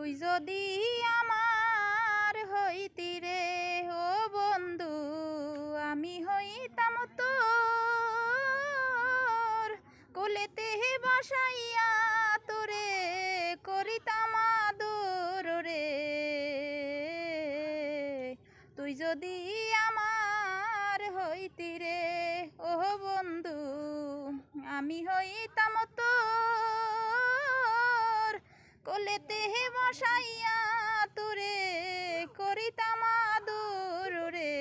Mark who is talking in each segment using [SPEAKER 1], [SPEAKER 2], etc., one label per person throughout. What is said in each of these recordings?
[SPEAKER 1] তুই যদি আমার হইতি রে ও বন্ধু, আমি হইতাম তোর কোলেতে বসাইয়া তোরে করিতাম আদর রে। তুই যদি আমার হইতি রে ও বন্ধু, আমি হইতাম তোর কোলেতে বসাইয়া তোরে করিতাম আদর রে।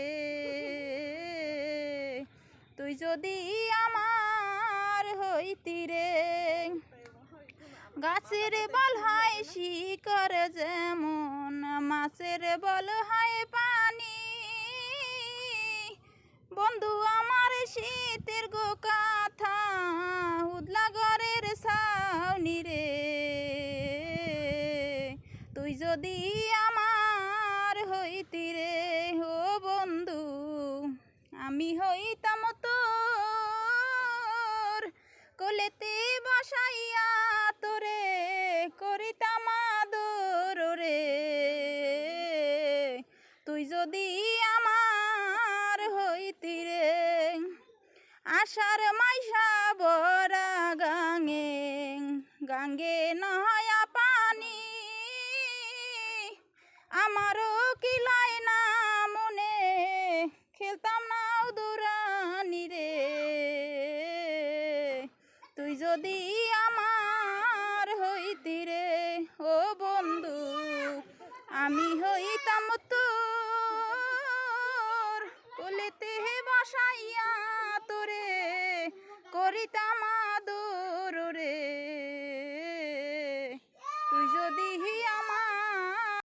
[SPEAKER 1] তুই যদি আমার হইতি রে। গাছের বল হয় শিকড় যেমন, মাছের বল হয় পানি, বন্ধু আমার শীতের গো কাঁথা উদলা ঘরের ছাউনি রে। তুই যদি আমার হইতি রে ও বন্ধু, আমি হইতাম তোর কোলেতে বসাইয়া তোরে করিতাম আদর রে। তুই যদি আমার হইতি রে। আষাঢ় মাইশা বরা গাঙ্গে গাঙ্গে নয়া পানি, আমারও কিলায় না মনে খেলতাম না দৌড়ানি রে। তুই যদি আমার হইতি রে ও বন্ধু, আমি হইতাম তোর কোলেতে বসাইয়া তোরে করিতাম আদর রে। তুই যদি আমার